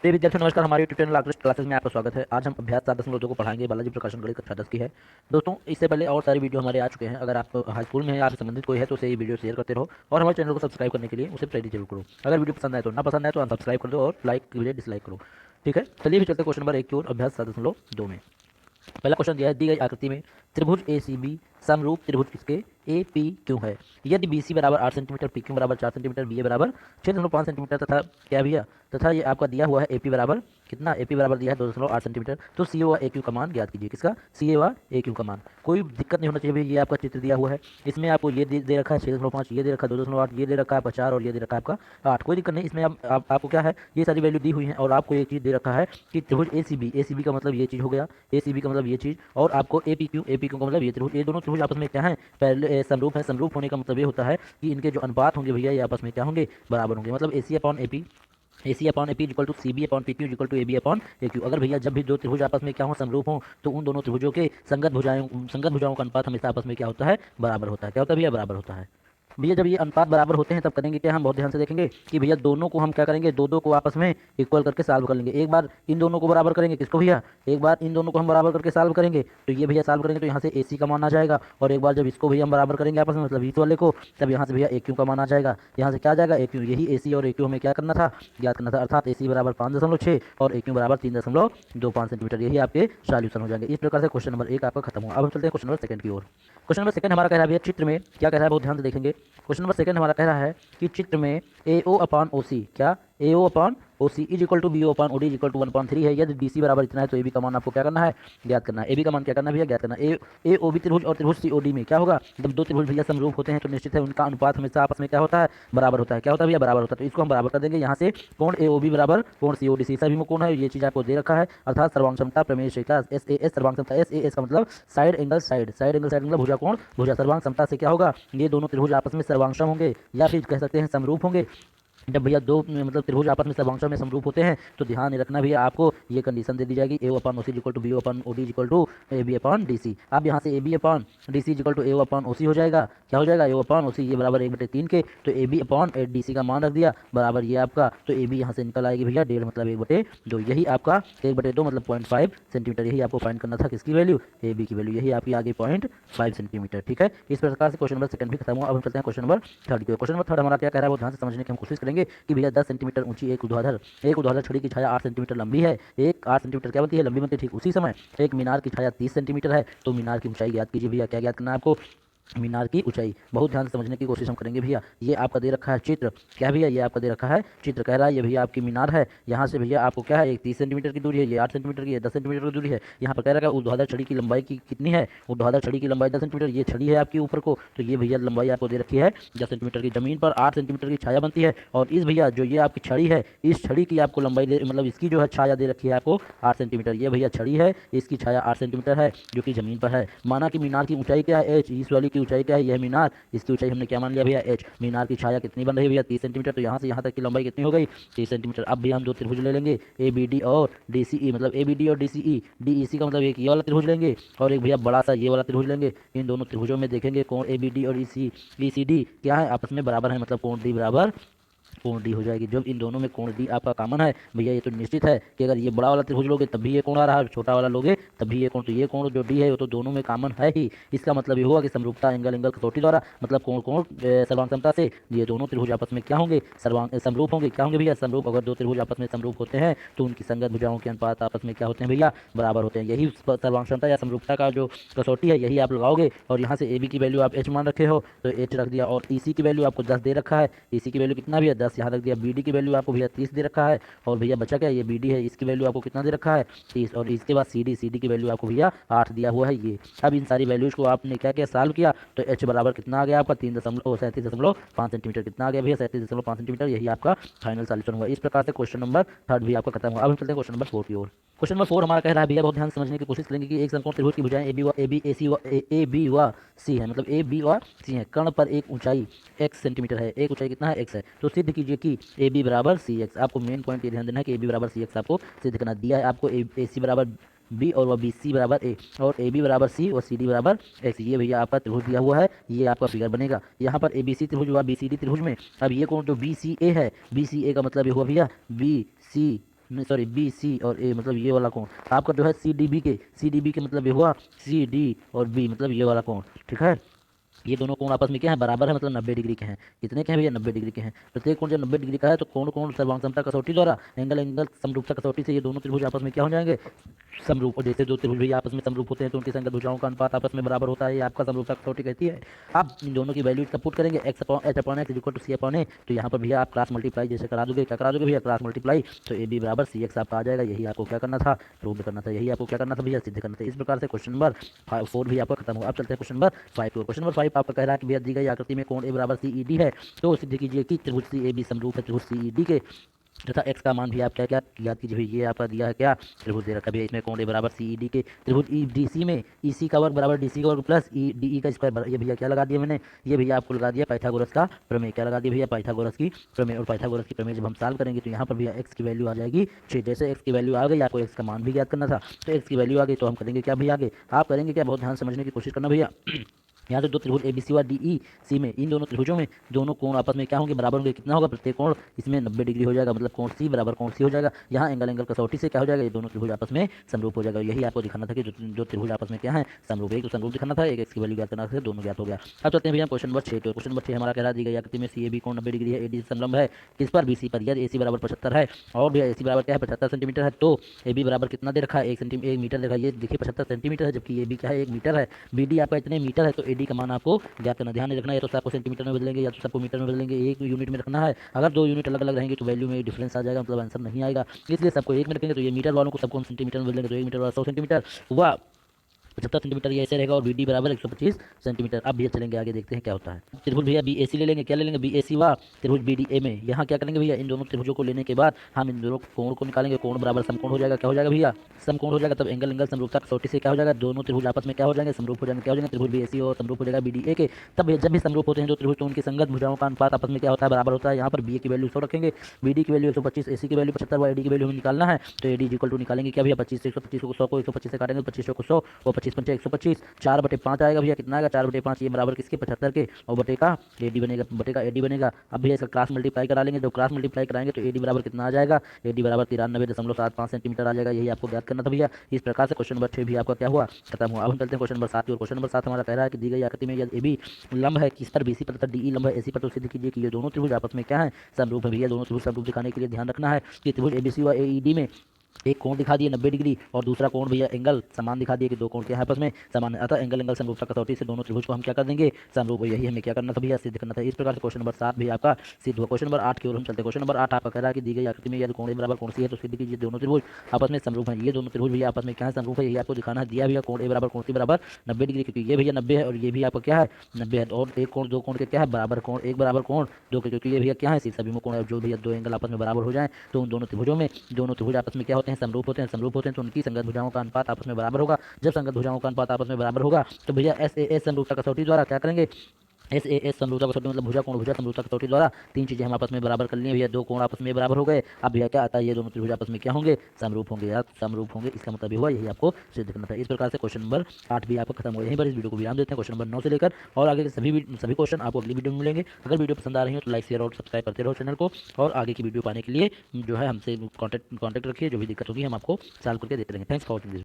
प्रिय विद्यार्थियों नमस्कार। हमारे यूट्यूब चैनल आकृष्ट क्लासेस में आपका स्वागत है। आज हम अभ्यास 7.2 को पढ़ाएंगे। बालाजी प्रकाशन गणित कक्षा 10 की है। दोस्तों इससे पहले और सारी वीडियो हमारे आ चुके हैं। अगर आप हाई स्कूल में हैं, आपसे संबंधित कोई है तो उसे ये वीडियो शेयर करते रहो और हमारे चैनल को सब्सक्राइब करने के लिए उसे प्रेरित जरूर करो। अगर वीडियो पसंद आए तो, ना पसंद आए तो अनसब्सक्राइब कर दो और लाइक की बजाय डिसलाइक करो। ठीक है, चलिए भी चलते क्वेश्चन नंबर 1 की ओर। अभ्यास 7.2 में पहला क्वेश्चन दिया है, दी गई आकृति में त्रिभुज ए सी बी समरूप त्रिभुज किसके ए पी क्यों है। यदि बी सी बराबर 8 सेंटीमीटर, पी क्यू बराबर 4 सेंटीमीटर, बी ए बराबर 6.5 सेंटीमीटर तथा क्या भैया तथा ये आपका दिया हुआ है ए पी बराबर कितना, ए पी बराबर दिया है 2.8 सेंटीमीटर, तो सी ए व ए क्यू का मान ज्ञात कीजिए। किसका, सी ए व ए क्यू का मान। कोई दिक्कत नहीं होना चाहिए भैया। ये आपका चित्र दिया हुआ है, इसमें आपको ये दे रखा है 6.5, ये दे रखा है 2.8, ये दे रखा है आपका 4 और ये दे रखा है आपका 8। कोई दिक्कत नहीं, इसमें आपको क्या है, ये सारी वैल्यू दी हुई है और आपको एक चीज़ दे रखा है कि त्रिभुज ए सी बी का मतलब ये चीज़ हो गया, ए सी बी का मतलब ये चीज़, और आपको ए पी क्यू का मतलब ये त्रिभुज। ये दोनों त्रिभुज आपस में क्या है, पहले समरूप है। समरूप होने का मतलब ये होता है कि इनके जो अनुपात होंगे भैया ये आपस में क्या होंगे, बराबर होंगे। मतलब A C upon A P equal to C B upon P Q equal to A B upon A Q. अगर भैया जब भी दो त्रिभुज आपस में क्या हो, समरूप हो, तो उन दोनों त्रिभुजों के संगत भुजाओं का अनुपात हमेशा आपस में क्या होता है, बराबर होता है। क्या होता है भैया, बराबर होता है। भैया जब ये अनुपात बराबर होते हैं तब करेंगे क्या, हम बहुत ध्यान से देखेंगे कि भैया दोनों को हम क्या करेंगे, दो को आपस में इक्वल करके सॉल्व कर लेंगे। एक बार इन दोनों को बराबर करेंगे, किसको भैया, एक बार इन दोनों को हम बराबर करके सॉल्व करेंगे तो ये भैया सॉल्व करेंगे तो यहाँ से ए सी का मान आ जाएगा, और एक बार जब इसको भैया हम बराबर करेंगे आपस में, मतलब इस वाले को, तब यहाँ से भैया ए क्यू का मान आ जाएगा। यहाँ से क्या आ जाएगा, ए क्यू। यही ए सी और ए क्यू हमें क्या करना था, ज्ञात करना था। अर्थात ए सी बराबर 5.6 और ए क्यू बराबर 3.25 सेंटीमीटर। यही आपके सॉल्यूशन हो जाएंगे। इस प्रकार से क्वेश्चन नंबर 1 आपका खत्म हुआ। अब हम चलते हैं क्वेश्चन नंबर सेकंड की ओर। क्वेश्चन नंबर सेकंड हमारा कह रहा है भैया चित्र में क्या कह रहा है, बहुत ध्यान से देखेंगे। क्वेश्चन नंबर सेकंड हमारा कह रहा है कि चित्र में ए ओ अपॉन ओ सी, क्या A O upon O C is equal to B O upon O D is equal to 1/3 है। यदि डी सी बराबर इतना है तो ए बी का मान आपको क्या करना है, ज्ञात करना है। ए बी का मान क्या करना है भैया, ज्ञात करना है। ए ओ बी त्रिभुज और त्रिभुज सी ओ डी में क्या होगा, जब दो त्रिभुज भैया समरूप होते हैं तो निश्चित है उनका अनुपात हमेशा आपस में क्या होता है, बराबर होता है। क्या होता है भैया, बराबर होता है। तो इसको हम बराबर कर देंगे। यहाँ से कोण ए ओ बी बराबर कोण सी ओ डी, सी सभी में कोण है, ये चीज़ आपको दे रखा है। अर्थात सर्वांग क्षमता प्रमेय से क्या, एस ए एस सर्वांग क्षमता, एस ए एस का मतलब side angle side, side angle side मतलब भुजा कोण भुजा। सर्वांग क्षमता से क्या होगा, ये दोनों त्रिभुज आपस में सर्वांगसम होंगे या फिर कह सकते हैं समरूप होंगे। जब भैया दो मतलब त्रिभुज आपस में सर्वांशों में समरूप होते हैं तो ध्यान रखना भैया, आपको ये कंडीशन दे दी जाएगी, A upon O C equal to B upon O D equal to A B upon D C. अब यहाँ से A B upon D C equal to A upon O C हो जाएगा। क्या हो जाएगा, ए अपॉन ओ सी, ये बराबर 1/3 के, तो A B upon D C का मान रख दिया बराबर ये आपका, तो ए बी यहाँ से निकल आएगी भैया 1.5 मतलब 1/2। यही आपका 1/2 मतलब 0.5 सेंटीमीटर। यही आपको फाइंड करना था, किसकी वैल्यू, ए बी की वैल्यू। यही आपकी आगे 0.5 सेंटीमीटर। ठीक है, इस प्रकार से क्वेश्चन नंबर सेकंड भी खत्म हुआ। अब हम चलते हैं क्वेश्चन नंबर थर्ड की। क्वेश्चन नंबर थर्ड हमारा क्या कह रहा है, वो ध्यान से समझने की हम कोशिश करेंगे कि भैया 10 सेंटीमीटर ऊंची एक ऊर्ध्वाधर छड़ी की छाया 8 सेंटीमीटर लंबी है। एक 8 सेंटीमीटर क्या बनती है, लंबी बनती है। ठीक उसी समय एक मीनार की छाया 30 सेंटीमीटर है, तो मीनार की ऊंचाई ज्ञात कीजिए। भैया क्या ज्ञात करना है आपको, मीनार की ऊंचाई। बहुत ध्यान से समझने की कोशिश हम करेंगे भैया। ये आपका दे रखा है चित्र, क्या भैया, ये आपका दे रखा है चित्र। कह रहा है ये भैया आपकी मीनार है। यहाँ से भैया आपको क्या है, एक 30 सेंटीमीटर की दूरी है, ये 8 सेंटीमीटर की है, 10 सेंटीमीटर की दूरी है। यहाँ पर कह रहा है ऊर्ध्वाधर छड़ी की लंबाई की कितनी है, ऊर्ध्वाधर छड़ी की लंबाई 10 सेंटीमीटर, ये छड़ी है आपकी ऊपर को, तो ये भैया लंबाई आपको दे रखी है 10 सेंटीमीटर की। जमीन पर 8 सेंटीमीटर की छाया बनती है, और इस भैया जो ये आपकी छड़ी है, इस छड़ी की आपको लंबाई मतलब इसकी जो है छाया दे रखी है आपको 8 सेंटीमीटर। ये भैया छड़ी है, इसकी छाया 8 सेंटीमीटर है जो कि जमीन पर है। माना कि मीनार की ऊंचाई क्या है, एच। इस वाली की ऊंचाई क्या है, यह मीनार, इसकी ऊंचाई हमने क्या मान लिया भैया, एच। मीनार की छाया कितनी बन रही है भैया, 30 सेंटीमीटर, तो यहाँ से यहाँ तक की लंबाई कितनी हो गई, 30 सेंटीमीटर। अब भी हम दो त्रिभुज ले लेंगे, ए बी डी और डी सी ई, मतलब ए बी डी और डी सी ई। डी ई सी का मतलब एक ये वाला त्रिभुज लेंगे और एक भैया बड़ा सा ये वाला त्रिभुज लेंगे। इन दोनों त्रिभुजों में देखेंगे कोण ए बी डी और ई सी डी क्या है, आपस में बराबर है, मतलब कोण डी बराबर कोण डी हो जाएगी। जब इन दोनों में कोण डी आपका कॉमन है भैया, ये तो निश्चित है कि अगर ये बड़ा वाला त्रिभुज लोगे तब भी ये कोण आ रहा है, छोटा वाला लोगे तब भी ये कोण, तो ये कोण जो डी है वो तो दोनों में कॉमन है ही। इसका मतलब ये हुआ कि समरूपता एंगल कसौटी द्वारा, मतलब कोण सर्वांग क्षमता से ये दोनों त्रिभुज आपस में क्या होंगे, समरूप होंगे। क्या होंगे भैया, समरूप। अगर दो त्रिभुज आपस में समरूप होते हैं तो उनकी संगत भुजाओं के अनुपात आपस में क्या होते हैं भैया, बराबर होते हैं। यही सर्वांग क्षमता या समरूपता का जो कसौटी है, यही आप लगाओगे। और यहाँ से ए बी की वैल्यू आप एच मान रखे हो तो एच रख दिया, और ई सी की वैल्यू आपको 10 दे रखा है, ई सी की वैल्यू कितना भी है 10 यहाँ रख दिया। बी डी की वैल्यू आपको भैया 30 दे रखा है, और भैया बचा क्या, ये बी डी है, इसकी वैल्यू आपको कितना दे रखा है 30, और इसके बाद सी डी की वैल्यू आपको भैया 8 दिया हुआ है ये। अब इन सारी वैल्यूज को आपने क्या किया, सॉल्व किया, तो एच बराबर कितना आ गया आपका 37.5 सेंटीमीटर। कितना आ गया भैया, 37.5 सेंटीमीटर। यही आपका फाइनल सॉल्यूशन हुआ। इस प्रकार से क्वेश्चन नंबर थर्ड भी आपका खत्म हुआ। अब हम चलते हैं क्वेश्चन नंबर 4 की ओर। क्वेश्चन नंबर 4 हमारा कह रहा है भैया, बहुत ध्यान समझने की कोशिश करेंगे कि एक समकोण त्रिभुज की भुजाएं ए बी व सी है, मतलब ए बी व सी है। कर्ण पर एक ऊंचाई x सेंटीमीटर है, एक ऊंचाई कितना है x है, तो सिद्ध कीजिए कि ए बी बराबर सी एक्स। आपको मेन पॉइंट ये ध्यान देना है कि ए बी बराबर सी एक्स आपको सिद्ध करना दिया है। आपको ए सी बराबर बी और वह बी सी बराबर ए, और ए बी बराबर सी और सी डी बराबर एक्स। ये भैया आपका त्रिभुज दिया हुआ है, ये आपका फिगर बनेगा। यहाँ पर ए बी सी त्रिभुज हुआ, बी सी डी त्रिभुज में अब ये कौन जो बी सी ए है, बी सी ए का मतलब ये हुआ भैया बी सी नहीं सॉरी बी सी और ए मतलब ये वाला कोण आपका जो है सी डी बी के मतलब ये हुआ सी डी और बी मतलब ये वाला कोण, ठीक है। ये दोनों कोण आपस में क्या है, बराबर है, मतलब 90 डिग्री के हैं। कितने के हैं भैया, 90 डिग्री के हैं। प्रत्येक कोण जब 90 डिग्री का है तो कोण कोण सर्वांग समता कसौटी द्वारा एंगल एंगल समरूपता कसौटी से ये दोनों त्रिभुज आपस में क्या हो जाएंगे, समरूप। और जैसे दो त्रिभुज भैया आपस में समरूप होते हैं तो उनकी संगत भुजाओं का अनुपात आपस में बराबर होता है, ये आपका समरूपता कसौटी कहती है। आप इन दोनों की वैल्यू का पुट करेंगे X upon H upon X equal to C upon A, तो यहाँ पर भैया आप क्रॉस मल्टीप्लाई जैसे करा दोगे, क्या करा दोगे भैया, क्रॉस मल्टीप्लाई, तो ए बी बराबर सी एक्स आपका आ जाएगा। यही आपको क्या करना था, प्रूव करना था, यही आपको क्या करना था भैया, सिद्ध करना था। इस प्रकार से क्वेश्चन नंबर 4 भी आपका खत्म हुआ। अब चलते हैं क्वेश्चन नंबर 5 की ओर। क्वेश्चन नंबर 5 आपका कह रहा है कि भैया दी गई आकृति में कोण ए बराबर सी ई डी है, तो सिद्ध कीजिए कि त्रिभुज सी ए बी समरूप है त्रिभुज सी ई डी के, तथा x का मान भी आप क्या क्या याद कीजिए भैया, ये आपका दिया है क्या, त्रिभुज दे रखा है भैया, इसमें कोण ए बराबर सी ई डी के, त्रिभुज ई डी सी में ई सी का वर्ग बराबर डी सी का वर्ग प्लस ई डी ई का स्क्वायर, ये भैया क्या लगा दिया मैंने, ये भैया आपको लगा दिया पाइथागोरस का प्रमेय, क्या लगा दिया भैया, पाइथागोरस की प्रमेय। और पाइथागोरस की प्रमेय जब हम सॉल्व करेंगे तो यहाँ पर भैया x की वैल्यू आ जाएगी 6। जैसे x की वैल्यू आ गई, आपको x का मान भी याद करना था, तो x की वैल्यू आ गई तो हम करेंगे क्या भैया, आगे आप करेंगे क्या, बहुत ध्यान समझने की कोशिश करना भैया। यहाँ से दो त्रिभुज ए बी सी व डी ई सी में, इन दोनों त्रिभुजों में दोनों कोण आपस में क्या होंगे, बराबर होंगे। कितना होगा, प्रत्येक कोण इसमें 90 डिग्री हो जाएगा, मतलब कोण सी बराबर कोण सी हो जाएगा। यहाँ एंगल एंगल कसौटी से क्या हो जाएगा, ये दोनों त्रिभुज आपस में समरूप हो जाएगा। यही आपको दिखाना था कि जो त्रिभुज आपस में क्या है, समरूप। एक तो समरूप दिखाना था, एक एक्स की वैल्यू ज्ञात करना था, दोनों ज्ञात हो गया। अब चलते हैं भैया क्वेश्चन नंबर 6 की। क्वेश्चन नंबर 6 हमारा कह रहा दी गई आकृति में सी ए बी कोण 90 डिग्री है, ए डी संलंब है किस पर, बी सी पर। यदि ए सी बराबर 75 है और भैया ए सी बराबर क्या है 75 सेंटीमीटर है, तो ए बी बराबर कितना दे रखा है, 1 मीटर देखा, ये देखिए 75 सेंटीमीटर है, जबकि ए बी क्या है 1 मीटर है। बी डी आपका इतने मीटर है, तो ए डी का मान आपको ज्ञात करना, ध्यान रखना है, तो सबको सेंटीमीटर में बदलेंगे या तो सबको मीटर में बदलेंगे, एक यूनिट में रखना है। अगर दो यूनिट अलग अलग रहेंगे तो वैल्यू में डिफरेंस आ जाएगा, मतलब आंसर नहीं आएगा। इसलिए सबको एक में रखेंगे, तो ये मीटर वालों को सबको हम सेंटीमीटर में बदलेंगे, तो 1 मीटर वाला 100 सेंटीमीटर हुआ 75 सेंटीमीटर, ये ऐसे रहेगा। और बी डी बराबर 125 सेंटीमीटर। अब भैया चलेंगे आगे, देखते हैं क्या होता है। त्रिभुज भैया बी ए सी ले लेंगे, क्या ले लेंगे, बी ए सी व त्रिभुज बी डी ए में। यहाँ क्या करेंगे भैया, इन दोनों त्रिभुजों को लेने के बाद हम इन दोनों कोण को निकालेंगे, कोण बराबर समकोण हो जाएगा, क्या हो जाएगा भैया, समकोण हो जाएगा। तब एंगल एंगल समरूपता कसौटी से क्या हो जाएगा, दोनों त्रिभुज आपस में क्या हो जाएंगे, समरूप हो जाएंगे, क्या हो जाएंगे, त्रिभुज बी ए सी और समरूप हो जाएगा बी डी ए के। तब जब भी समरूप होते हैं दो त्रिभुज तो उनकी संगत भुजाओं का अनुपात आपस में क्या होता है, बराबर होता है। यहाँ पर बी ए की वैल्यू 100 रखेंगे, बी डी की वैल्यू 125, ए सी की वैल्यू 75 व ए डी की वैल्यू हमें निकालना है, तो ए डी इक्वल टू निकालेंगे क्या भैया, 25 से 125 को 100 को 125 से काटेंगे, 25 को 100 और 25 पंचे 125, 4/5 आएगा भैया, कितना आएगा 4/5, ये बराबर किसके 75 के, और बटे का एडी बनेगा, बटे का एडी बनेगा। अब भैया इसका क्रॉस मल्टीप्लाई करा लेंगे, जब क्रॉस मल्टीप्लाई कराएंगे तो एडी बराबर कितना आ जाएगा, एडी बराबर 93.75 सेंटीमीटर आ जाएगा। यही आपको ज्ञात करना था भैया। इस प्रकार से क्वेश्चन नंबर 6 भी आपका क्या हुआ, खत्म हुआ। अब हम चलते हैं क्वेश्चन नंबर 7 की ओर। क्वेश्चन नंबर 7 हमारा कह रहा है कि दी गई आकृति में यदि ए बी लंब है किस पर, बी सी पर तथा डी ई लंब है ए सी पर, तो सिद्ध कीजिए कि ये दोनों त्रिभुज आपस में क्या है, समरूप है। भैया दोनों त्रिभुज समरूप दिखाने के लिए ध्यान रखना है कि त्रिभुज ए बी सी व ए ई डी में एक कोण दिखा दिए 90 डिग्री और दूसरा कोण भैया एंगल समान दिखा दिए कि दो कोण के आपस में समान है, अतः एंगल एंगल समरूपता कसौटी से दोनों त्रिभुज को हम क्या कर देंगे, समरूप। यही हमें क्या करना था भैया, सिद्ध करना था। इस प्रकार से क्वेश्चन नंबर 7 भी आपका सिद्ध हुआ। क्वेश्चन नंबर 8 की ओर हम चलते हैं। क्वेश्चन नंबर 8 आपका कह रहा है कि दी गई आकृति में यदि कोण ए बराबर कोण सी है तो सिद्ध कीजिए दोनों त्रिभुज आपस में समरूप है। ये दोनों त्रिभुज भैया आपस में क्या है, समरूप है। यही आपको दिखाना है। दिया भैया कोण ए बराबर कोण सी बराबर 90 डिग्री, क्योंकि ये भैया 90 है और ये भी आपका क्या है 90 है, और एक कोण दो कोण के क्या है बराबर, कोण एक बराबर कोण दो के, क्योंकि ये भैया क्या है शीर्षाभिमुख कोण है। जो भैया दो एंगल आपस में बराबर हो जाए तो उन दोनों त्रिभुजों में दोनों त्रिभुज आपस में क्या होते हैं, समरूप होते हैं। समरूप होते हैं तो उनकी संगत भुजाओं का अनुपात आपस में बराबर होगा। जब संगत भुजाओं का अनुपात आपस में बराबर होगा तो भैया एस ए एस समरूपता कसौटी द्वारा क्या करेंगे, एस ए एस समरूपता कसौटी मतलब भुजा कोण भुजा समरूपता कसौटी द्वारा तीन चीजें हम आपस में बराबर कर लिए भैया। दो कोण आपस में बराबर हो गए। अब भैया क्या आता है, ये दोनों त्रिभुज आपस में क्या होंगे, समरूप होंगे यार, समरूप होंगे। इसका मतलब ये हुआ, यही आपको सिद्ध करना था। इस प्रकार से क्वेश्चन नंबर 8 भी आपका खत्म हो। यहीं पर इस वीडियो को विराम देते हैं। क्वेश्चन नंबर 9 से लेकर और आगे के सभी क्वेश्चन आपको अगली वीडियो में मिलेंगे। अगर वीडियो पसंद आ रही है तो लाइक शेयर और सब्सक्राइब करते रहो चैनल को, और आगे की वीडियो पाने के लिए जो है हमसे कॉन्टैक्ट रखिए। जो भी दिक्कत होगी हम आपको सॉल्व करके देते रहेंगे। Thanks for watching this.